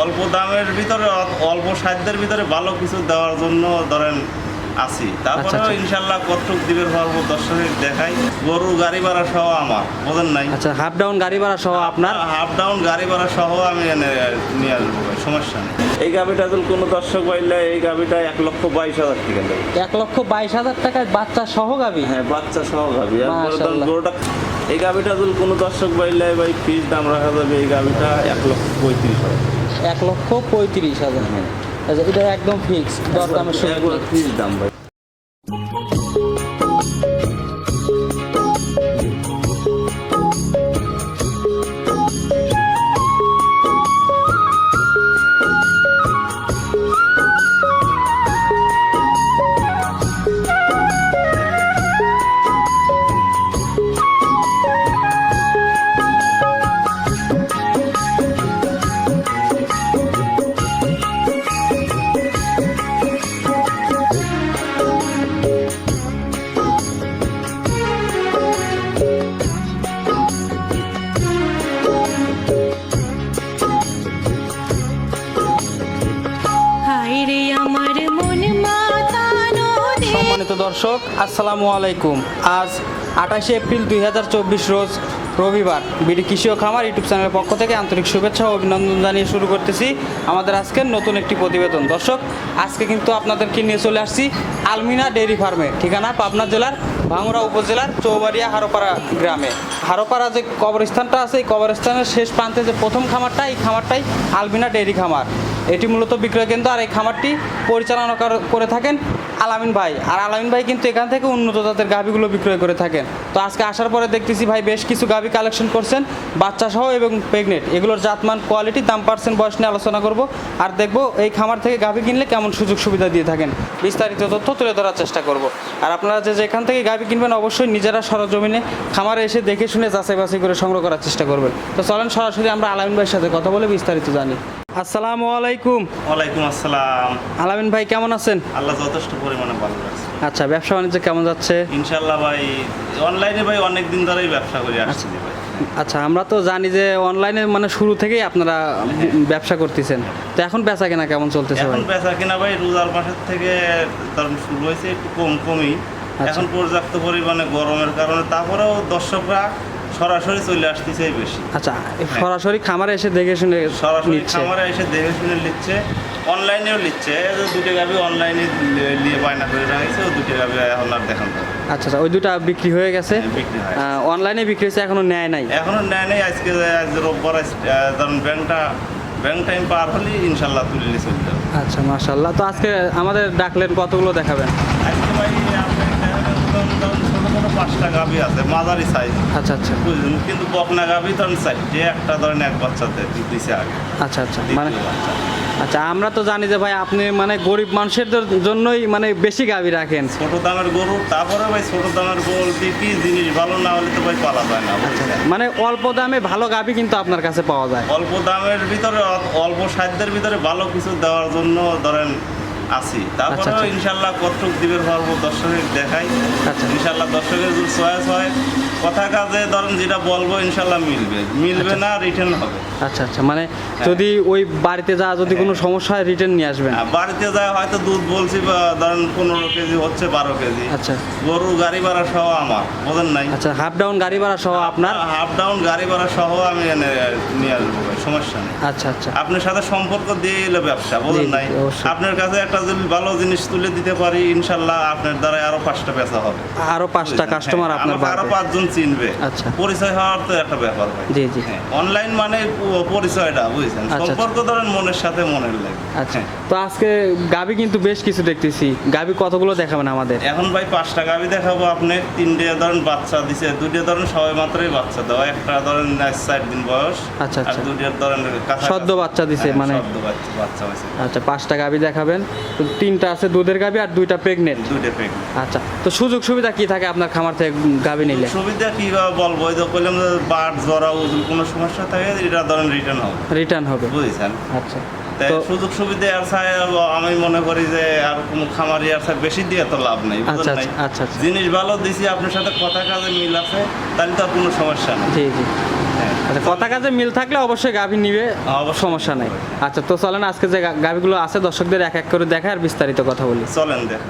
অল্প দামের ভিতরে অল্প সাধ্যের ভিতরে ভালো কিছু দেওয়ার জন্য ধরেন আছি। তারপরেও ইনশাল্লাহ কতটুক দিবের পারবো দর্শকের দেখাই। গরুর গাড়ি ভাড়া সহ আমার, বোঝেন নাই? আচ্ছা, হাফ ডাউন গাড়ি ভাড়া সহ আপনার? হাফ ডাউন গাড়ি ভাড়া সহ আমি নিয়ে আসবো ভাই, সমস্যা নেই। এই গাভিটা যদি কোনো দর্শক পাইলে এই গাভিটা 1,22,000 টাকা দেবে। 1,22,000 টাকায় বাচ্চা সহ গাভি? হ্যাঁ, বাচ্চা সহ গাভি। মাশাআল্লাহ। গরুটা এই গাভিটা যদি কোনো দর্শক পাইলে ভাই ফিস দাম রাখা যাবে এই গাভিটা 1,35,000। 1,35,000। আচ্ছা, এটা একদম ফিক্স দরদামের সুযোগ নেই? ফিস দাম ভাই। সম্মানিত দর্শক, আসসালামু আলাইকুম। আজ 28শে এপ্রিল 2024 রোজ রবিবার। বিডি কৃষি ও খামার ইউটিউব চ্যানেলের পক্ষ থেকে আন্তরিক শুভেচ্ছা ও অভিনন্দন জানিয়ে শুরু করতেছি আমাদের আজকের নতুন একটি প্রতিবেদন। দর্শক, আজকে কিন্তু আপনাদেরকে নিয়ে চলে আসছি আলমিনা ডেইরি ফার্মে, ঠিকানা পাবনা জেলার ভাঙ্গুড়া উপজেলার চৌবাড়িয়া হারোপাড়া গ্রামে। হারোপাড়া যে কবরস্থানটা আছে, এই কবরস্থানের শেষ প্রান্তে যে প্রথম খামারটা, এই খামারটাই আলমিনা ডেইরি খামার। এটি মূলত বিক্রয় কেন্দ্র, আর এই খামারটি পরিচালনা করে থাকেন আলামিন ভাই। আর আলামিন ভাই কিন্তু এখান থেকে উন্নত জাতের গাভিগুলো বিক্রয় করে থাকেন। তো আজকে আসার পরে দেখতেছি ভাই বেশ কিছু গাভি কালেকশন করছেন, বাচ্চা সহ এবং প্রেগনেন্ট। এগুলোর জাতমান, কোয়ালিটি, দাম, পার্সেন্ট, বয়স নিয়ে আলোচনা করব। আর দেখব এই খামার থেকে গাভি কিনলে কেমন সুযোগ সুবিধা দিয়ে থাকেন, বিস্তারিত তথ্য তুলে ধরার চেষ্টা করব। আর আপনারা যেখান থেকে গাভি কিনবেন অবশ্যই নিজেরা সরজমিনে খামারে এসে দেখে শুনে যাচাই বাছাই করে সংগ্রহ করার চেষ্টা করবেন। তো চলেন সরাসরি আমরা আলামিন ভাইয়ের সাথে কথা বলে বিস্তারিত জানি। আসসালামু আলাইকুম। ওয়ালাইকুম আসসালাম। আলামিন ভাই কেমন আছেন? আল্লাহ যথেষ্ট পরিমাণে ভালো রাখছে। আচ্ছা, ব্যবসা বাণিজ্য কেমন যাচ্ছে? ইনশাল্লাহ ভাই, অনলাইনে ভাই অনেক দিন ধরেই ব্যবসা করে আসছি ভাই। আচ্ছা, আমরা তো জানি যে অনলাইনে মানে শুরু থেকেই আপনারা ব্যবসা করতেছেন। তো এখন বেচা কেনা কেমন চলতেছে ভাই? এখন বেচা কিনা ভাই রোজার মাসের থেকে ধরুন শুরু হয়েছে একটু কমই। এখন পর্যাপ্ত পরিমাণে গরমের কারণে, তারপরেও দর্শকরা সরাসরি চলে আসতেছে বেশি। আচ্ছা, সরাসরি খামারে এসে দেখে শুনে সরাসরি নিচ্ছে? খামারে এসে দেখে শুনে নিচ্ছে, অনলাইনেও নিচ্ছে। দুটো গাভি অনলাইনে নিয়ে বায়না করে রাখছে, ও দুটো গাভি এখন আর দেখান যাবে। আচ্ছা, ওই দুটা বিক্রি হয়ে গেছে? বিক্রি হয়। অনলাইনে বিক্রি হয়েছে, এখনো নেয় নাই? এখনো নেয় নেই। আজকে আজ রোববার, ধরুন ব্যাংক টাইম পার হলে ইনশাল্লাহ তুলে নিয়ে চলে যাবে। আচ্ছা, মাশাআল্লাহ। তো আজকে আমাদের ডাকলেন, কতগুলো দেখাবেন? আজকে ভাই আপনি ধরুন ছোটো ছোটো 5টা গাভি আছে, মাঝারি সাইজ। আচ্ছা আচ্ছা, বুঝলেন, কিন্তু বকনা গাভি ধরেন 4টে, একটা ধরেন এক বাচ্চাতে দিছে আগে। আচ্ছা আচ্ছা, মানে দ্বিতীয় বাচ্চা। আচ্ছা, আমরা তো জানি যে ভাই আপনি মানে গরিব মানুষের জন্যই মানে বেশি গাভি রাখেন। ছোট দামের গরু, তারপরে ভাই ছোট দামের গরু কি জিনিস ভালো না হলে তো ভাই পালা যায় না, বুঝছেন? মানে অল্প দামে ভালো গাভি কিন্তু আপনার কাছে পাওয়া যায়। অল্প দামের ভিতরে অল্প সাধ্যের ভিতরে ভালো কিছু দেওয়ার জন্য ধরেন আছি। তারপরেও আচ্ছা। ইনশাল্লাহ কতটুক দিবের পারবো দর্শকের দেখাই। আচ্ছা। ইনশাল্লাহ দর্শকের যদি চয়েস হয়, কথা কাজে ধরেন যেটা বলবো ইনশাল্লাহ মিলবে না রিটার্ন হবে। আচ্ছা আচ্ছা, মানে যদি ওই বাড়িতে যা যদি কোনো সমস্যা হয় রিটার্ন নিয়ে আসবেন? বাড়িতে যায় হয়তো দুধ বলছি ধরেন 15 কেজি হচ্ছে 12 কেজি। আচ্ছা, গরুর গাড়ি ভাড়া সহ আমার, বোঝেন নাই? আচ্ছা, হাফ ডাউন গাড়ি ভাড়া সহ আপনার? হাফ ডাউন গাড়ি ভাড়া সহ আমি নিয়ে আসবো ভাই, সমস্যা নেই। আচ্ছা আচ্ছা, আপনার সাথে সম্পর্ক দিয়ে এলো ব্যবসা, বোঝেন নাই? অবশ্যই। আপনার কাছে একটা যদি ভালো জিনিস তুলে দিতে পারি ইনশাল্লাহ আপনার দ্বারা আরো 5টা বেচা হবে, আরো 5টা কাস্টমার আপনার আমাকে আরো বাড়বে। 5 জন চিনবে। আচ্ছা। পরিচয় হওয়ার তো একটা ব্যাপার ভাই। জি জি। অনলাইন মানে পরিচয়টা, বুঝছেন? আচ্ছা। সম্পর্ক ধরেন মনের সাথে মনের লাগে। আচ্ছা, তো আজকে গাভি কিন্তু বেশ কিছু দেখতেছি। গাভি কতগুলো দেখাবেন আমাদের? এখন ভাই 5টা গাভি দেখাবো। আপনি 3টে ধরেন বাচ্চা দিছে, 2টে ধরেন সবাই মাত্রই বাচ্চা দেওয়া, একটা ধরেন 4 দিন বয়স। আচ্ছা আর আচ্ছা, 2টে ধরেন সদ্য বাচ্চা দিছে মানে? সদ্য বাচ্চা হয়েছে। আচ্ছা, 5টা গাভি দেখাবেন। তো 3টা আছে দুধের গাভি আর 2টা প্রেগনেন্ট। 2টে প্রেগনেন্ট। আচ্ছা, তো সুযোগ সুবিধা কি থাকে আপনার খামার থেকে গাভি নিলে? সুবিধা কি বলবো, ওই যে বললাম যে বাট জরা ওজন কোনো সমস্যা থাকে এটা ধরেন রিটার্ন হবে। রিটার্ন হবে? বুঝেছেন? আচ্ছা, তাই তো সুযোগ সুবিধা আর চাই আমি মনে করি যে আর কোনো খামারি আর চাই বেশি দিয়ে তো লাভ নেই, আচ্ছা বুঝলেন নাই? আচ্ছা আচ্ছা, জিনিস ভালো দিছি, আপনার সাথে কথা কাজে মিল আছে, তাহলে তো আর কোনো সমস্যা নেই। জি জি। হ্যাঁ। আচ্ছা, কথা কাজে মিল থাকলে অবশ্যই গাভী নিবে, অবশ্যই। সমস্যা নাই। আচ্ছা, তো চলেন আজকে যে গাভীগুলো আছে দর্শকদের এক এক করে দেখায় আর বিস্তারিত কথা বলি। চলেন দেখ।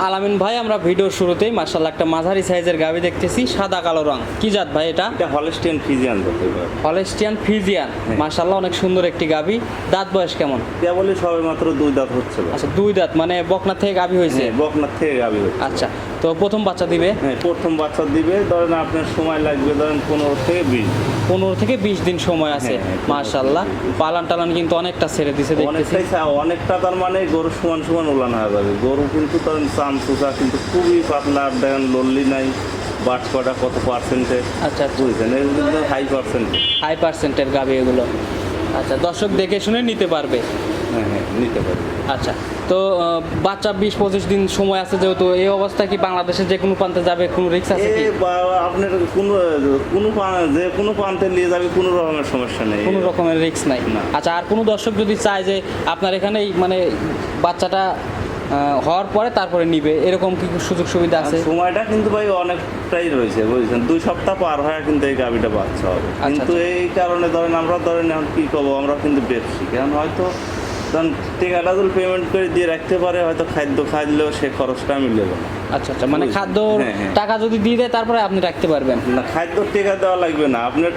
আলামিন ভাই, আমরা ভিডিওর শুরুতেই মাশাআল্লাহ একটা মাঝারি সাইজের গাভী দেখতেছি, সাদা কালো রং। কি জাত ভাই এটা? এটা হলস্টিয়ান ফ্রিজিয়ান বলতে পারে। হলস্টিয়ান ফ্রিজিয়ান, মাশাআল্লাহ অনেক সুন্দর একটি গাভী। দাঁত বয়স কেমন? কেবলই সবে মাত্র 2 দাঁত হচ্ছে ভাই। আচ্ছা, 2 দাঁত, মানে বকনা থেকে গাভী হয়েছে। হ্যাঁ, বকনার থেকে গাভী হচ্ছে। আচ্ছা, তো প্রথম বাচ্চা দিবে? হ্যাঁ, প্রথম বাচ্চা দিবে। ধরেন আপনার সময় লাগবে ধরেন 15 থেকে 20 দিন। 15 থেকে 20 দিন সময় আছে। হ্যাঁ, মাশাআল্লাহ, পালান টালান কিন্তু অনেকটা ছেড়ে দিছে দেখতেছি। অনেকটা তার মানে গরু সমান সমান উলান হয়ে যাবে। গরু কিন্তু ধরেন চামচুকা কিন্তু খুবই পাতলা, আর দেখেন লল্লি নাই। বাট কটা কত পার্সেন্টেজ, আচ্ছা, বুঝছেন, এগুলো কিন্তু হাই পার্সেন্টেজ। হাই পার্সেন্টের গাভী এগুলো। আচ্ছা, দর্শক দেখে শুনে নিতে পারবে। হ্যাঁ হ্যাঁ, নিতে পারি। আচ্ছা, তো বাচ্চা 20-25 দিন সময় আছে, যেহেতু এই অবস্থা কি বাংলাদেশের যে কোনো প্রান্তে যাবে, কোনো রিস্ক আছে কি? আপনার যে কোনো প্রান্তে নিয়ে যাবে, কোনো রকমের সমস্যা নেই, কোনো রকমের রিস্ক নাই। না। আচ্ছা, আর কোনো দর্শক যদি চায় যে আপনার এখানেই মানে বাচ্চাটা হওয়ার পরে তারপরে নিবে, এরকম কি সুযোগ সুবিধা আছে? সময়টা কিন্তু ভাই অনেকটাই রয়েছে, বুঝছেন। 2 সপ্তাহ পার হয় কিন্তু এই গাভিটা বাচ্চা হবে। কিন্তু এই কারণে ধরেন আমরা এখন কি করবো, আমরা কিন্তু ব্যবসায়ী, কারণ হয়তো ধরেন টিকাটা যদি পেমেন্ট করে দিয়ে রাখতে পারে, হয়তো খাদ্য খাইলেও সে খরচটা মিলে যাবে। আচ্ছা আচ্ছা, মানে খাদ্য হ্যাঁ, হ্যাঁ। টাকা যদি দিয়ে দেয় তারপরে আপনি রাখতে পারবেন? না, খাদ্যর টিকা দেওয়া লাগবে না। আপনার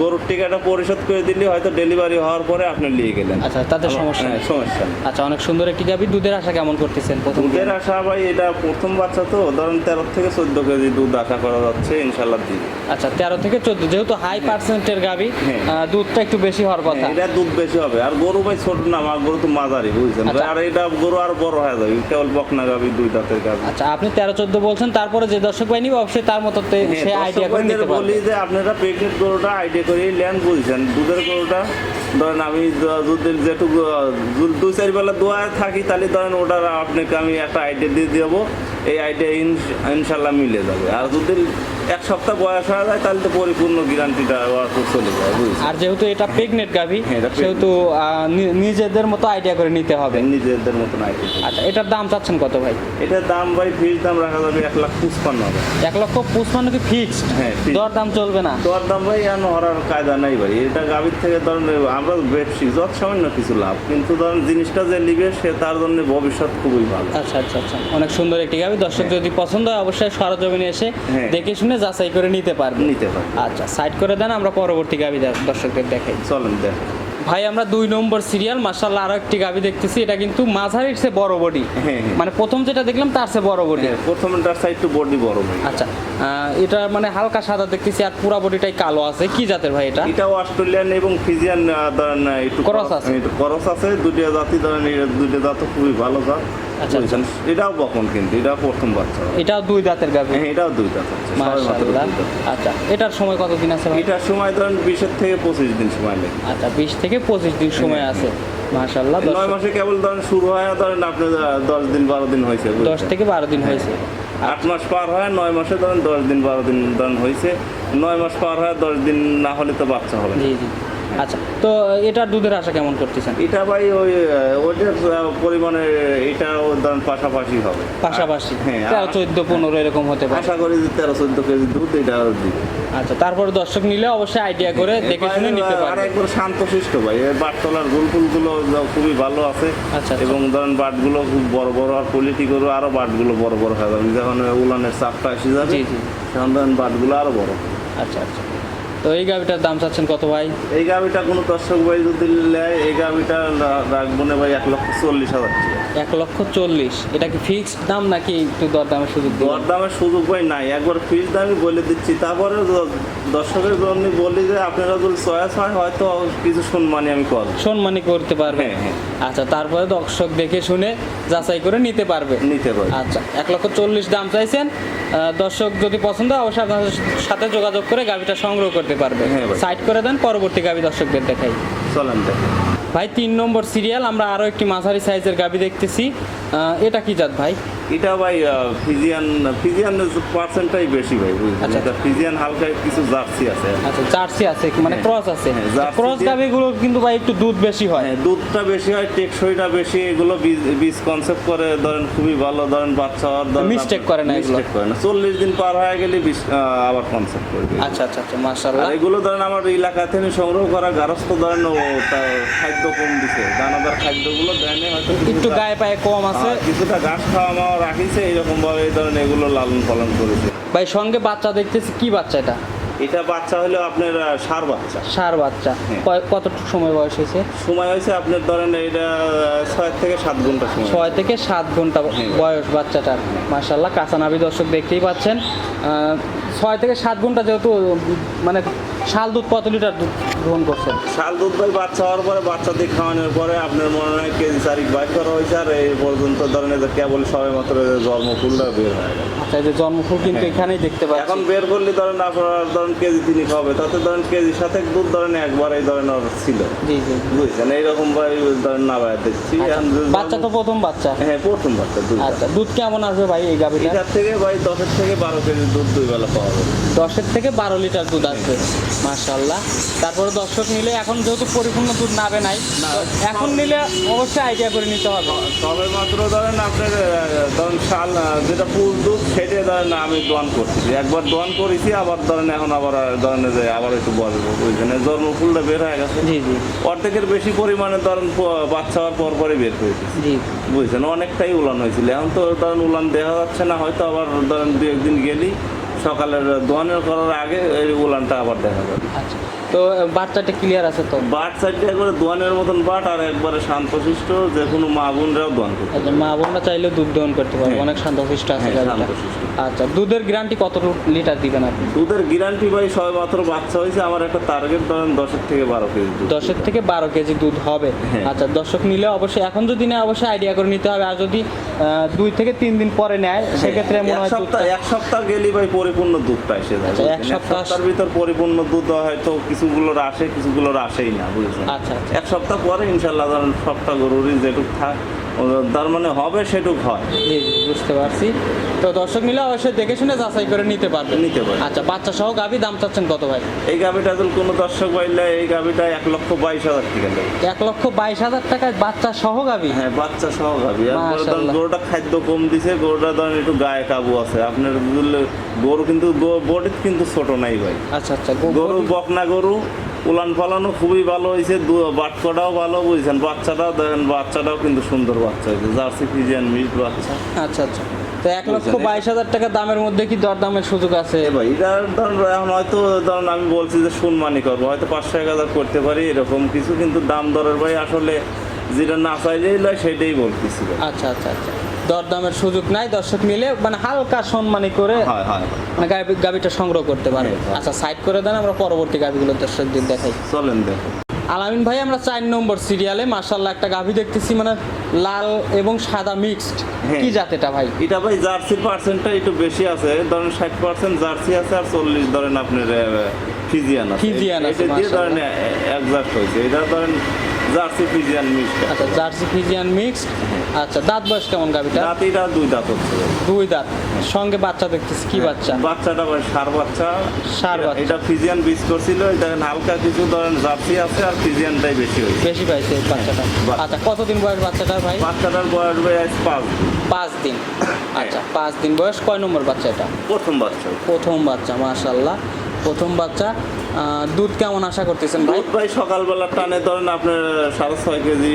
গরুর টিকাটা পরিশোধ করে দিলে হয়তো ডেলিভারি হওয়ার পরে আপনি নিয়ে গেলেন। আচ্ছা, তাতে সমস্যা নেই। হ্যাঁ, সমস্যা নেই। আচ্ছা, অনেক সুন্দর একটি গাভী। দুধের আশা কেমন করতেছেন প্রথম? দুধের আশা ভাই, এটা প্রথম বাচ্চা তো ধরেন 13 থেকে 14 কেজি দুধ আশা করা যাচ্ছে ইনশাল্লাহ দিন। আচ্ছা, 13 থেকে 14, যেহেতু হাই পার্সেন্টের গাভী, হ্যাঁ। দুধটা একটু বেশি হওয়ার কথা। এটা দুধ বেশি হবে। আর গরু ভাই ছোট না, আমার গরু তো মাঝারি, বুঝছেন। আচ্ছা। আর এটা গরু আর বড় হয়ে যাবে, কেবল বকনা গাভী, 2 দাঁতের গাভী। আচ্ছা, আপনি 13-14 বলছেন, তারপরে যে দর্শক বাহিনী অবশ্যই তার মতো হ্যাঁ, সে আইডিয়া করে দর্শকদের নিতে পারবে। বলি যে আপনারা প্রেগনেন্ট গরুটা আইডিয়া করে নেন, বুঝছেন। দুধের গরুটা ধরেন আমি দুধের যেটুকু 2-4 বেলা দোয়া থাকি, তাহলে ধরেন ওটা আপনাকে আমি একটা আইডিয়া দিয়ে দেবো। এই আইডিয়া ইনশাল্লাহ মিলে যাবে। আর যদি 1 সপ্তাহ বয়স হয়ে যায়, তাহলে তো পরিপূর্ণ গ্যারান্টিটা চলে যায়, বুঝছেন। আর যেহেতু এটা প্রেগনেন্ট গাভী, হ্যাঁ, এটা সেহেতু নিজেদের মতো আইডিয়া করে নিতে হবে। নিজেদের মতন আইডিয়া। আচ্ছা, এটার দাম চাচ্ছেন কত ভাই? এটার দাম ভাই ফিক্স দাম রাখা যাবে 1,55,000। 1,55,000 কি ফিক্সড? হ্যাঁ, fixed। দর দাম চলবে না? তোর দাম ভাই এখন হরার কায়দা নাই ভাই। এটা গাভীর থেকে ধরেন আমরা ব্যবসী, যত সামান্য কিছু লাভ, কিন্তু ধরেন জিনিসটা যে নিবে সে তার জন্য ভবিষ্যৎ খুবই ভালো। আচ্ছা আচ্ছা আচ্ছা, অনেক সুন্দর একটি গাভী। দর্শক যদি পছন্দ হয় অবশ্যই সরজমিনে এসে হ্যাঁ। দেখে শুনে যাচাই করে নিতে পারবে। নিতে পারে। আচ্ছা, সাইড করে দেন, আমরা পরবর্তী গাভী দর্শকদের দেখাই। চলেন দেখ। ভাই, আমরা 2 নম্বর সিরিয়াল মাশাআল্লাহ আরো একটি গাভী দেখতেছি। এটা কিন্তু মাঝারির চেয়ে বড় বডি। হ্যাঁ, হ্যাঁ। মানে প্রথম যেটা দেখলাম তার চেয়ে বড় বডি। হ্যাঁ, প্রথমটার সাইড একটু বডি বড় ভাই। আচ্ছা, এটা মানে হালকা সাদা দেখতেছি, আর পুরা বডিটাই কালো আছে। কি জাতের ভাই এটা? এটাও অস্ট্রেলিয়ান এবং ফিজিয়ান, ধরেন একটু Cross আছে। একটু ক্রস আছে। 2টা জাতি ধরেন, এই 2টা জাত খুবই ভালো জাত। আচ্ছা, বুঝছেন। এটাও বকন, কিন্তু এটা প্রথম বাচ্চা। এটাও 2 দাঁতের গাভী। হ্যাঁ, এটাও 2 দাঁত আছে। সবে মাত্র মাশাআল্লাহ। 2 দাঁত। আচ্ছা, এটার সময় কতদিন আছে ভাই? এটার সময় ধরেন 20 থেকে 25 দিন সময় লাগে। আচ্ছা, 20 থেকে 25 দিন সময় আছে। মাশাআল্লাহ। 9 মাসে কেবল ধরেন শুরু হয়, ধরেন আপনি 10 দিন 12 দিন হয়েছে, 10 থেকে 12 দিন হয়েছে। 8 মাস পার হয়, 9 মাসে ধরেন 10 দিন 12 দিন ধরেন হয়েছে। 9 মাস পার হয়, 10 দিন না হলে তো বাচ্চা হবে না। জি জি। আচ্ছা, তো এটার দুধের আশা কেমন করতেছেন? এটা ভাই ওইটার পরিমাণে এটাও ধরেন পাশাপাশি হবে। পাশাপাশি হ্যাঁ, 13, 14, 15 এরকম হতে পারে। আশা করি যে 13-14 কেজি দুধ এটা দিবে। আচ্ছা, তারপরে দর্শক নিলে অবশ্যই আইডিয়া করে দেখে শুনে নিতে আর পারবে। একবার শান্তশিষ্ট ভাই। এই বাটতলার গুলো খুবই ভালো আছে। আচ্ছা, এবং ধরেন বাটগুলো খুব বড় বড়, আর কোয়ালিটি করো আরো বাটগুলো বড় বড় হয়ে যাবে। যখন উলানের চাপটা এসে যাবে, জি, জি। তখন ধরেন বাটগুলো আরো বড়। আচ্ছা আচ্ছা, তো এই গাভিটার দাম চাচ্ছেন কত ভাই? এই গাভিটা কোনো দর্শক ভাই যদি নেয়, এই গাভিটা রাখবো না ভাই 1,40,000 টাকা। 1,40,000। এটা কি ফিক্সড দাম নাকি একটু দরদামের সুযোগ দিবেন? দরদামের সুযোগ ভাই নাই, একবার ফিক্স দামই বলে দিচ্ছি। তারপরে দর্শকের জন্য বলি যে আপনারা যদি চয়েস হয়, হয়তো কিছু সম্মানী আমি করবো। সম্মানী করতে পারবে? হ্যাঁ, হ্যাঁ। আচ্ছা, তারপরে দর্শক দেখে শুনে যাচাই করে নিতে পারবে। নিতে পারবে। আচ্ছা, 1,40,000 দাম চাইছেন। দর্শক যদি পছন্দ হয় অবশ্যই আপনাদের সাথে যোগাযোগ করে গাভিটা সংগ্রহ করতে পারবে। হ্যাঁ ভাই। সাইড করে দেন, পরবর্তী গাভি দর্শকদের দেখাই। চলেন দেখ। ভাই, 3 নম্বর সিরিয়াল আমরা আরো একটি মাঝারি সাইজের গাভি দেখতেছি। এটা কি জাত ভাই? এটা ভাই ফিজিয়ান পার্সেন্টটাই বেশি ভাই বুঝলেন, আচ্ছা। এটা ফিজিয়ান হালকা কিছু জার্সি আছে। আচ্ছা, জার্সি আছে মানে হ্যাঁ। ক্রস আছে। হ্যাঁ, জার্সি ক্রস দিয়ে- গাভিগুলো কিন্তু ভাই একটু দুধ বেশি হয়। হ্যাঁ, দুধটা বেশি হয়, টেকসইটা বেশি, এগুলো বীজ কনসেপ্ট করে ধরেন খুবই ভালো, ধরেন বাচ্চা হওয়ার ধরেন Mistake করে না এগুলো? mistake করে না, 40 দিন পার হয়ে গেলে আবার কনসেপ্ট করবে। আচ্ছা আচ্ছা আচ্ছা, আর মাশাআল্লাহ। এগুলো ধরেন আমার এলাকা থেকে সংগ্রহ করা গারস্থ ধরেন ও তার খাদ্য কম দিছে, দানাদার খাদ্যগুলো দেয়নি হয়তো একটু গায়ে পায়ে কম আছে। কিছুটা ঘাস খাওয়া মাওয়া রাখিছে, এইরকম ভাবে এই ধরেন এগুলো লালন পালন করেছে। ভাই সঙ্গে বাচ্চা দেখতেছি, কি বাচ্চা এটা? এটা বাচ্চা হলো আপনার ষাঁড় বাচ্চা। ষাঁড় বাচ্চা। হ্যাঁ। কতটুকু সময় বয়স হয়েছে? সময় হয়েছে আপনার ধরেন এটা 6 থেকে 7 ঘন্টা সময়। 6 থেকে 7 ঘন্টা হ্যাঁ। বয়স বাচ্চাটার। মাশাআল্লাহ, কাঁচানাবি দর্শক দেখতেই পাচ্ছেন। 6 থেকে 7 ঘন্টা, যেহেতু মানে শাল দুধ কত লিটার দুধ গ্রহণ করছেন? শাল দুধ ভাই বাচ্চা হওয়ার পরে, বাচ্চা দিয়ে খাওয়ানোর পরে আপনার মনে হয় কেজি 4 বাইর করা হয়েছে, আর এই পর্যন্ত ধরেন যে কেবল সবে মাত্র জন্মফুলটা বের হয়ে গেল। আচ্ছা, এই যে জন্মফুল কিন্তু হ্যাঁ। এখানেই দেখতে পাচ্ছি। এখন বের করলে ধরেন আপনার ধরেন কেজি 3 হবে, তাতে ধরেন কেজি 7 দুধ ধরেন একবারেই ধরেন ওর ছিল, জি জি। বুঝছেন, এইরকম ভাই ধরেন না ভাই দেখছি। আচ্ছা, এখন যে বাচ্চা তো প্রথম বাচ্চা। হ্যাঁ, প্রথম বাচ্চা দুধ। আচ্ছা, দুধ কেমন আসবে ভাই এই গাভিটা? এটার থেকে ভাই 10 থেকে 12 কেজি দুধ 2 বেলা পাওয়া যাবে। 10 থেকে 12 লিটার দুধ আসবে, মাশাআল্লাহ। তারপরে দর্শক নিলে, এখন যেহেতু পরিপূর্ণ দুধ নাবে নাই, না। তো এখন নিলে অবশ্যই আইডিয়া করে নিতে হবে। সবে মাত্র ধরেন আপনার ধরেন শাল যেটা ফুল দুধ সেটা ধরেন আমি দোয়ান করতেছি, একবার দোয়ান করেছি, আবার ধরেন এখন আবার ধরেন যে আবার একটু বলবো, বুঝলেন, জন্ম ফুলটা বের হয়ে গেছে, জি জি অর্ধেকের বেশি পরিমাণে ধরেন বাচ্চা হওয়ার পর পরে বের হয়েছে, জি। বুঝছেন, অনেকটাই উলান হয়েছিল। এখন তো ধরেন উলান দেখা যাচ্ছে না, হয়তো আবার ধরেন 2-1 দিন গেলেই সকালের দোয়ানের করার আগে এই উলানটা আবার দেখা যাবে। আচ্ছা, তো বাচ্চাটা ক্লিয়ার আছে তো? বাট সাইডটা একবারে দোয়ানের মতন বাট, আর একবারে শান্তশিষ্ট, যে কোনো মা বোনরাও দোয়ান করবে। আচ্ছা, মা বোনরা চাইলেও দুধ দহন করতে পারবে, হ্যাঁ। অনেক শান্তশিষ্ট আছে হ্যাঁ, গাভিটা। শান্তশিষ্ট। আচ্ছা, দুধের গ্যারান্টি কত লিটার দিবেন আপনি? দুধের গ্যারান্টি ভাই সবে মাত্র বাচ্চা হয়েছে, আমার একটা টার্গেট ধরেন 10 থেকে 12 কেজি দুধ। 10 থেকে 12 কেজি দুধ হবে। হ্যাঁ। আচ্ছা, দর্শক নিলে অবশ্যই, এখন যদি নেয় অবশ্যই আইডিয়া করে নিতে হবে, আর যদি 2 থেকে 3 দিন পরে নেয় সেক্ষেত্রে মনে হয় এক সপ্তাহ গেলেই ভাই পরিপূর্ণ দুধটা এসে যায়। আচ্ছা, এক বুঝছেন? এক সপ্তাহ- সপ্তাহের ভিতর পরিপূর্ণ দুধ হয়তো কিছুগুলোর আসে, কিছুগুলোর আসেই না, বুঝছেন। আচ্ছা আচ্ছা। এক সপ্তাহ পরে ইনশাল্লাহ ধরেন সপ্তাহ গরুরই যেটুক থাক তার মানে হবে সেটুক হয়। জি জি, বুঝতে পারছি। তো দর্শক নিলে অবশ্যই দেখে শুনে যাচাই করে নিতে পারবে। নিতে পারবে। আচ্ছা, বাচ্চা সহ গাভি দাম চাচ্ছেন কত ভাই? এই গাভিটা যদি কোনো দর্শক পাইলে এই গাভিটা 1,22,000 টাকা দেবে। 1,22,000 টাকায় বাচ্চা সহ গাভি? হ্যাঁ, বাচ্চা সহ গাভি। আর ধরেন মাশাআল্লাহ। গরুটা খাদ্য কম দিছে, গরুটা ধরেন একটু গায়ে কাবু আছে আপনার, বুঝলে, গরু কিন্তু বডি কিন্তু ছোট নাই ভাই। আচ্ছা আচ্ছা। গরু বকনা গরু, উলান পালানো খুবই ভালো হয়েছে, বাটকটাও ভালো, বুঝছেন, বাচ্চাটাও দেখেন, বাচ্চাটাও কিন্তু সুন্দর বাচ্চা হয়েছে, জার্সি ফিজিয়ান মিট বাচ্চা। আচ্ছা আচ্ছা। তো 1,22,000 টাকা দামের মধ্যে কি দরদামের সুযোগ আছে? এ ভাই এটা ধরেন এখন হয়তো ধরেন আমি বলছি যে সম্মানই করবো, হয়তো 500-1,000 করতে পারি এরকম কিছু, কিন্তু দাম দরের ভাই আসলে যেটা না চাইলেই লয় সেটাই বলতেছি ভাই। আচ্ছা আচ্ছা আচ্ছা। দরদামের সুযোগ নাই, দর্শক মিলে মানে হালকা সম্মানী করে হয় হয় মানে গাভিটা সংগ্রহ করতে পারবে। হ্যাঁ, হ্যাঁ। আচ্ছা, সাইড করে দেন, আমরা পরবর্তী গাভিগুলো দর্শকদের দেখাই। চলেন দেখো। আলামিন ভাই, আমরা 4 নম্বর সিরিয়ালে মাশাআল্লাহ একটা গাভি দেখতেছি, মানে লাল এবং সাদা মিক্সড। হ্যাঁ। কি জাত এটা ভাই? এটা ভাই জার্সির পার্সেন্টটা একটু বেশি আছে, ধরেন 60% জার্সি আছে, আর 40 ধরেন আপনার ফিজিয়ান আছে। ফিজিয়ান আছে, এটা দিয়ে ধরেন মাশাআল্লাহ। একজাস্ট হয়েছে, এটা ধরেন জার্সি ফিজিয়ান মিক্সড। আচ্ছা, জার্সি ফিজিয়ান মিক্সড। আচ্ছা, দাঁত বয়স কেমন গাভিটা? দাঁত এটা 2 দাঁত হচ্ছে ভাই। 2 দাঁত। সঙ্গে বাচ্চা দেখতেছি, কি বাচ্চা? বাচ্চাটা ভাই ষাঁড় বাচ্চা। ষাঁড় বাচ্চা। এটা ফিজিয়ান বীজ করছিল, এটা হালকা কিছু ধরেন জার্সি আছে, আর ফিজিয়ানটাই বেশি হয়েছে। বেশি পাইছে বাচ্চাটা। বাচ্চা। আচ্ছা, কতদিন বয়স বাচ্চাটা ভাই? বাচ্চাটার বয়স ভাই আজ 5 দিন। 5 দিন। আচ্ছা, 5 দিন বয়স। কয় নম্বর বাচ্চা এটা? প্রথম বাচ্চা। প্রথম বাচ্চা, মাশাআল্লাহ, প্রথম বাচ্চা। দুধ কেমন আশা করতেছেন ভাই? দুধ ভাই সকালবেলা টানে ধরেন আপনার 6.5 কেজি।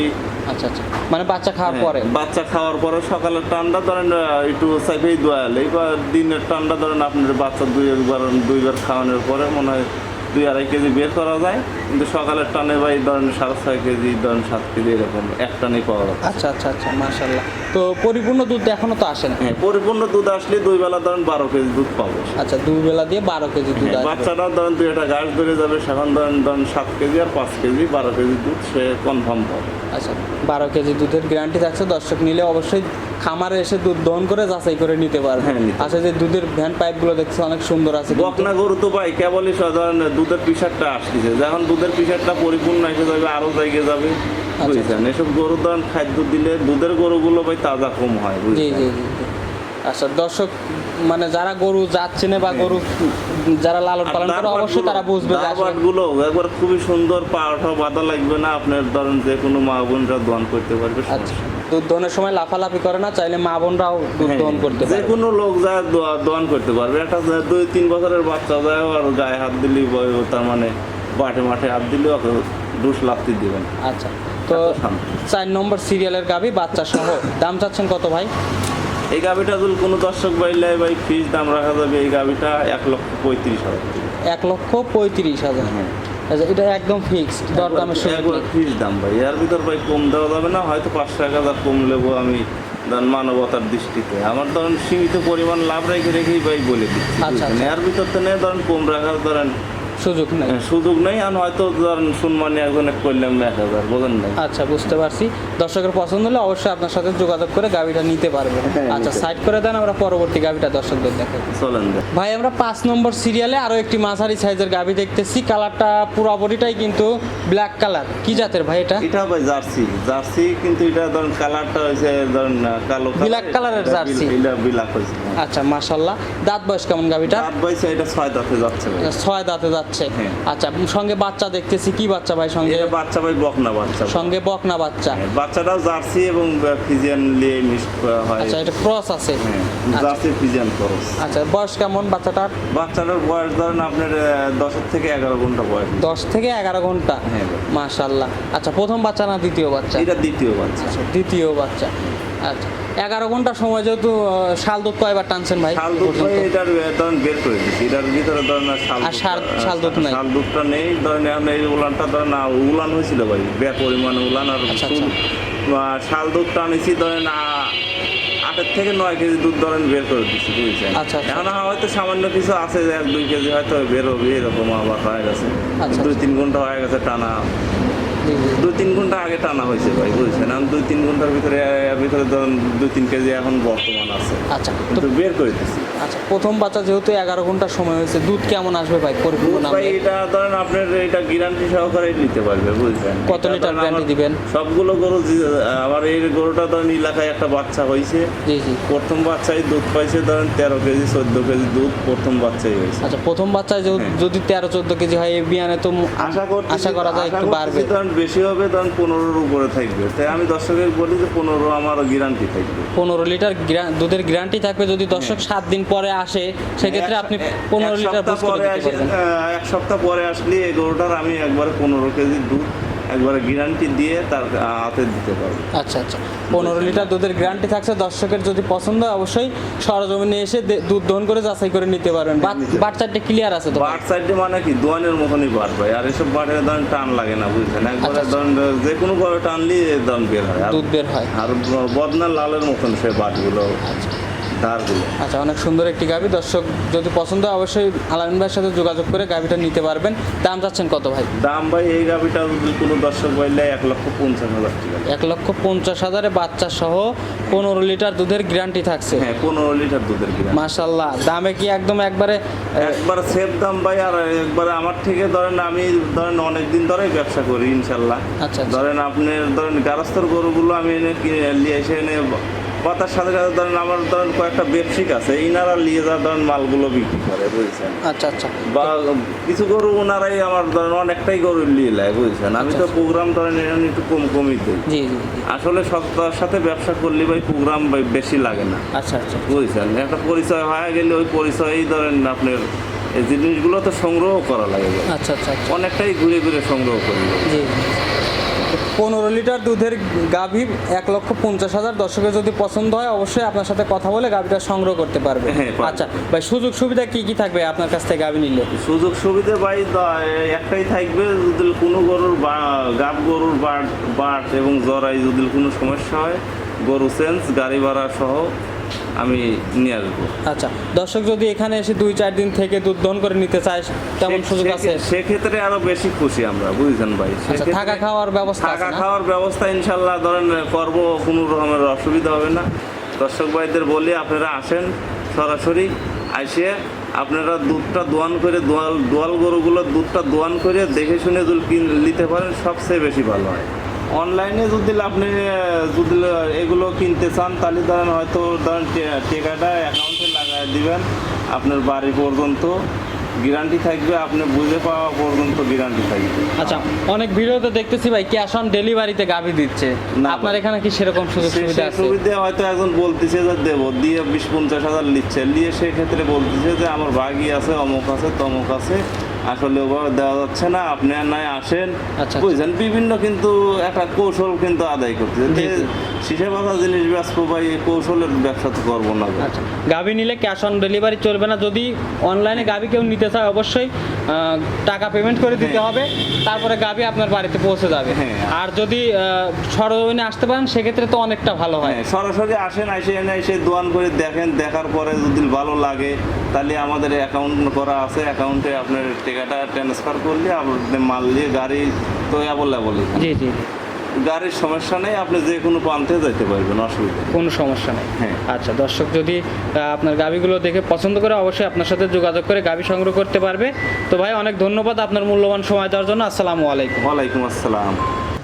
আচ্ছা আচ্ছা, মানে বাচ্চা খাওয়ার পরে? বাচ্চা খাওয়ার পরে সকালের টান্ডা ধরেন একটু সাইফেই দোয়াল, এইবার দিনের টান্ডা ধরেন আপনার বাচ্চা 2বার খাওয়ানোর পরে মনে হয় 2-2.5 কেজি বের করা যায়, কিন্তু সকালের টানে ভাই ধরেন 6.5 কেজি, ধরেন 7 কেজি এরকম এক টানেই পাওয়া যায়। আচ্ছা আচ্ছা আচ্ছা, মাশাআল্লাহ। তো পরিপূর্ণ দুধ এখনো তো আসে না? হ্যাঁ, পরিপূর্ণ দুধ আসলে 2 বেলা ধরেন 12 কেজি দুধ পাবো। আচ্ছা, 2 বেলা দিয়ে 12 কেজি দুধ হ্যাঁ, আসবে। বাচ্চাটাও ধরেন 2টা ঘাস ধরে যাবে, সেখান ধরেন 7 কেজি আর 5 কেজি 12 কেজি দুধ সে কনফার্ম পাবে। আচ্ছা, 12 কেজি দুধের গ্যারান্টি থাকছে। দর্শক নিলে অবশ্যই খামারে এসে দুধ দহন করে যাচাই করে নিতে পারবে। হ্যাঁ, নিতে আচ্ছা, যে দুধের ভ্যান পাইপগুলো দেখছি অনেক সুন্দর আছে কিন্তু। বকনা গরু তো ভাই কেবলই সাধারণ দুধের পিসারটা আসতেছে, যখন দুধের পিসারটা পরিপূর্ণ এসে যাবে আরো জায়গায় যাবে, বুঝছেন। এসব গরু ধরেন খাদ্য দিলে দুধের গরুগুলো ভাই তাজা কম হয়, জি বুঝছেন। জি জি জি। আচ্ছা দর্শক, মানে যারা গরু যাচ্ছে না বা গরু যারা লালন পালন করে অবশ্যই তারা বুঝবে যে আসলে- দারবাটগুলো একবার খুবই সুন্দর, পাটা বাঁধা লাগবে না, আপনার ধরেন যে কোনো মা বোনরা দোয়ান করতে পারবে। আচ্ছা, দুধ দহনের সময় লাফালাফি করে না, চাইলে মা বোনরাও দুধ দহন করতে যে পারে। কোনো লোক যা দোয়ান করতে পারবে। একটা 2-3 বছরের বাচ্চা যায় আর গায়ে হাত দিলি তার মানে বাটে মাঠে হাত দিলেও ওকে ডুস লাগতে দিবেন। আচ্ছা, তো এত শান্ত। 4 নম্বর সিরিয়ালের গাভী বাচ্চা সহ দাম চাচ্ছেন কত ভাই? এই গাভিটা যদি কোনো দর্শক বাইলে ভাই ফিস দাম রাখা যাবে এই গাভিটা 1,35,000। 1,35,000। হ্যাঁ। আচ্ছা, এটা একদম ফিক্সড, দরদামের সুযোগ একবার নেই। ফিস দাম ভাই, এর ভিতর ভাই কম দেওয়া যাবে না, হয়তো 5-1,000 কম নেবো আমি ধরেন মানবতার দৃষ্টিতে। আমার ধরেন সীমিত পরিমাণ লাভ রেখে রেখেই ভাই বলে দিচ্ছি। আচ্ছা, বুঝলেন? এর ভিতর তো নেই ধরেন কম রাখার ধরেন সুযোগ নেই। সুযোগ নেই, আর হয়তো ধরেন শুনমানি একজনে করলাম 1,000, বোঝেন নাই। আচ্ছা, বুঝতে পারছি। দর্শকের পছন্দ হলে অবশ্যই আপনার সাথে যোগাযোগ করে গাভিটা নিতে পারবে। হ্যাঁ, আচ্ছা, নিতে। সাইড করে দেন, আমরা পরবর্তী গাভিটা দর্শকদের দেখাই। চলেন দে। ভাই, আমরা 5 নম্বর সিরিয়ালে আরো একটি মাঝারি সাইজের গাভি দেখতেছি। কালারটা পুরোপুরিটাই কিন্তু ব্ল্যাক কালার। কি জাতের ভাই এটা? এটা ভাই জার্সি, কিন্তু এটা ধরেন কালারটা হয়েছে ধরেন কালো colour, Black colour-এর এটা জার্সি। এটা বিলাক হয়েছে। আচ্ছা, মাশাল্লাহ। দাঁত বয়স কেমন গাভিটা? দাঁত বয়সে এটা 6 দাঁতে যাচ্ছে ভাই। 6 দাঁতে যাচ্ছে। হ্যাঁ। আচ্ছা, সঙ্গে বাচ্চা দেখতেছি। কি বাচ্চা ভাই সঙ্গে? এটা বাচ্চা ভাই বকনা বাচ্চা। সঙ্গে বকনা বাচ্চা। হ্যাঁ, বাচ্চাটাও জার্সি এবং ফিজিয়ান নিয়ে মিক্স করা হয়। আচ্ছা, এটা ক্রস আছে। হ্যাঁ, আচ্ছা। জার্সি ফিজিয়ান খরচ। আচ্ছা, বয়স কেমন বাচ্চাটার? বাচ্চাটার বয়স ধরেন আপনার 10 থেকে 11 ঘন্টা বয়স। 10 থেকে 11 ঘন্টা। হ্যাঁ। মাশাল্লাহ। আচ্ছা, প্রথম বাচ্চা না দ্বিতীয় বাচ্চা? এটা দ্বিতীয় বাচ্চা। আচ্ছা, দ্বিতীয় বাচ্চা। আচ্ছা, 11 ঘন্টা সময় যেহেতু শাল দুধ কয়বার টানছেন ভাই? শাল দুধ পর্যন্ত? ভাই এটার ধরেন বের করে দিচ্ছি, এটার ভিতরে ধরেন আর আর শাল দুধ নাই? শাল দুধটা নেই ধরেন। এখন এই উলানটা ধরেন উলান হয়েছিল ভাই, পরিমাণে উলান, আর আচ্ছা, চুল, শাল দুধটা আনেছি ধরেন 8 থেকে 9 কেজি দুধ ধরেন বের করে দিচ্ছি, বুঝছেন? আচ্ছা, আচ্ছা। এখন হয়তো সামান্য কিছু আছে, 1-2 কেজি হয়তো বের হবে, এরকম আবার হয়ে গেছে। আচ্ছা। 2-3 ঘন্টা হয়ে গেছে টানা, জি, জি। 2-3 ঘন্টা আগে টানা হয়েছে ভাই, বুঝছেন? এখন 2-3 ঘন্টার ভিতরে ধরেন 2-3 কেজি এখন বর্তমান আছে, আচ্ছা, তো কিন্তু বের করে দিচ্ছি। আচ্ছা, প্রথম বাচ্চা যেহেতু 11 ঘন্টা সময় হয়েছে, দুধ কেমন আসবে ভাই পরিপূর্ণ দুধ ভাই নামে? এটা ধরেন আপনার এটা গ্যারান্টি সহকারে নিতে পারবে, বুঝছেন? কত এটা লিটার ধরেন গ্যারান্টি আমার দিবেন? সবগুলো গরু আমার এই গরুটা ধরেন এলাকায় একটা বাচ্চা হয়েছে, জি, জি। প্রথম বাচ্চায় দুধ পাইছে ধরেন 13 কেজি 14 কেজি দুধ প্রথম বাচ্চাই হয়েছে। আচ্ছা, প্রথম বাচ্চায় হ্যাঁ। যদি 13-14 কেজি হয়, এই বিয়ানে তো আশা করা যায় একটু বাড়বে। ধরেন বেশি হবে, ধরেন 15-র উপরে থাকবে। তাই আমি দর্শকের বলি যে 15 আমার গ্যারান্টি থাকবে। 15 লিটার দুধের গ্যারান্টি থাকবে। যদি দর্শক 7 দিন পরে আসে, সেক্ষেত্রে আপনি 15 লিটার বুঝ করে দিতে পারবেন। 1 সপ্তাহ পরে আসলে এই গরুটার আমি একবারে 15 কেজি দুধ একবারে গ্যারান্টি দিয়ে তার হাতে দিতে পারবো। আচ্ছা, আচ্ছা। 15 লিটার দুধের গ্যারান্টি থাকছে। দর্শকের যদি পছন্দ হয় অবশ্যই সরজমিনে এসে দুধ দহন করে যাচাই করে নিতে পারবেন। বাচ্চাটা ক্লিয়ার আছে তো? বাট সাইডে মানে কি দোয়ানের মতনই বাট ভাই, আর এসব বাটের ধরেন টান লাগে না, বুঝছেন? একবারে আচ্ছা। ধরেন যে কোনো ঘরে টানলি ধরেন বের হয়, আর- দুধ বের হয়। আর বদনা লালের মতন সে বাটগুলো, ধারগুলো। আচ্ছা, অনেক সুন্দর একটি গাভি। দর্শক যদি পছন্দ হয় অবশ্যই আলামিন ভাইয়ের সাথে যোগাযোগ করে গাভিটা নিতে পারবেন। দাম চাচ্ছেন কত ভাই? দাম ভাই এই গাভিটা যদি কোনো দর্শক বললে 1,50,000 টাকা। 1,50,000 বাচ্চা সহ 15 লিটার দুধের গ্যারান্টি থাকছে। হ্যাঁ, 15 লিটার দুধের গ্যারান্টি। মাশাল্লাহ। দামে কি একদম একবারে একবার সেফ দাম ভাই, আর একবারে আমার থেকে ধরেন আমি ধরেন অনেকদিন ধরেই ব্যবসা করি ইনশাল্লাহ। আচ্ছা, আচ্ছা। ধরেন আপনার ধরেন গারস্থর গরুগুলো আমি এনে নিয়ে এসে এনে পাতার সাথে সাথে ধরেন আমার ধরেন কয়েকটা ব্যবসায়িক আছে, ইনারা নিয়ে যা ধরেন মালগুলো বিক্রি করে, বুঝছেন? আচ্ছা, আচ্ছা। বা কিছু গরু ওনারাই আমার ধরেন অনেকটাই গরু নিয়ে নেয়, বুঝছেন? আমি তো প্রোগ্রাম ধরেন এখানে একটু কমই দিই। জি, জি, জি। আসলে সত্তার সাথে ব্যবসা করলে ভাই প্রোগ্রাম বেশি লাগে না, আচ্ছা, আচ্ছা। বুঝছেন? একটা পরিচয় হয়ে গেলে ওই পরিচয়ই ধরেন আপনার এই জিনিসগুলো তো সংগ্রহ করা লাগে ভাই। আচ্ছা, আচ্ছা, আচ্ছা। অনেকটাই ঘুরে ঘুরে সংগ্রহ করি ভাই। জি। 15 লিটার দুধের গাভী 1,50,000। দর্শকের যদি পছন্দ হয় অবশ্যই আপনার সাথে কথা বলে গাভীটা সংগ্রহ করতে পারবে। হ্যাঁ, পারবে। আচ্ছা ভাই, সুযোগ সুবিধা কি কি থাকবে আপনার কাছ থেকে গাভী নিলে? সুযোগ সুবিধা ভাই একটাই থাকবে, যদি কোনো গরুর গাব গরুর বাট এবং জরাই যদি কোনো সমস্যা হয়, গরু চেঞ্জ গাড়ি ভাড়া সহ আমি নিয়ে আসবো। আচ্ছা, দর্শক যদি এখানে এসে 2-4 দিন থেকে দুধ দহন করে নিতে চায় তেমন সুযোগ আছে? সেক্ষেত্রে আরো বেশি খুশি আমরা, বুঝছেন ভাই? আচ্ছা, সেক্ষেত্রে থাকা খাওয়ার ব্যবস্থা আছে থাকা না? খাওয়ার ব্যবস্থা ইনশাল্লাহ ধরেন করবো, কোনো রকমের অসুবিধা হবে না। দর্শক ভাইদের বলি আপনারা আসেন সরাসরি, আসে আপনারা দুধটা দোয়ান করে দোয়াল গরুগুলোর দুধটা দোয়ান করে দেখে শুনে যদি নিতে পারেন সবচেয়ে বেশি ভালো হয়। অনলাইনে যদি আপনি যদি এগুলো কিনতে চান তাহলে ধরেন হয়তো ধরেন টেকাটা অ্যাকাউন্টে লাগাই দিবেন, আপনার বাড়ি পর্যন্ত গ্যারান্টি থাকবে, আপনি বুঝে পাওয়া পর্যন্ত গ্যারান্টি থাকবে। আচ্ছা, অনেক ভিডিওতে দেখতেছি ভাই ক্যাশ অন ডেলিভারিতে গাভি দিচ্ছে, না আপনার ভাই। এখানে কি সেরকম সুযোগ সুবিধা সেই আছে? সুবিধা হয়তো একজন বলতেছে যে দেবো, দিয়ে 20-50 হাজার নিচ্ছে, নিয়ে সেক্ষেত্রে বলতেছে যে আমার ভাগই আছে, অমুক আছে, তমুক আছে, আসলে ওভাবে দেওয়া যাচ্ছে না, আপনি আর নয় আসেন। আচ্ছা। বুঝছেন, বিভিন্ন কিন্তু একটা কৌশল কিন্তু আদায় করতেছে। জি, জি। শিশে বাঁধা জিনিস ব্যস্ত ভাই, এই কৌশলের ব্যবসা তো করবো না ভাই। আচ্ছা, গাভি নিলে ক্যাশ অন ডেলিভারি চলবে না, যদি অনলাইনে গাভি কেউ নিতে চায় অবশ্যই টাকা পেমেন্ট করে দিতে হ্যাঁ। হবে, তারপরে গাভি আপনার বাড়িতে পৌঁছে যাবে। হ্যাঁ। আর যদি সরজমিনে আসতে পারেন সেক্ষেত্রে তো অনেকটা ভালো হয়। হ্যাঁ, সরাসরি আসেন, এসে দোয়ান করে দেখেন, দেখার পরে যদি ভালো লাগে তাহলে আমাদের অ্যাকাউন্ট করা আছে, অ্যাকাউন্টে আপনার টাকাটা ট্রান্সফার করলে আপনি মাল দিয়ে গাড়ি তো অ্যাভেলেবল, জি জি, গাড়ির সমস্যা নেই, আপনি যে কোনো প্রান্তে যেতে পারবেন, অসুবিধা নেই। কোনো সমস্যা নেই। হ্যাঁ। আচ্ছা, দর্শক যদি আপনার গাভিগুলো দেখে পছন্দ করে অবশ্যই আপনার সাথে যোগাযোগ করে গাভি সংগ্রহ করতে পারবে। তো ভাই অনেক ধন্যবাদ আপনার মূল্যবান সময় দেওয়ার জন্য। আসসালামু আলাইকুম। ওয়ালাইকুম আসসালাম।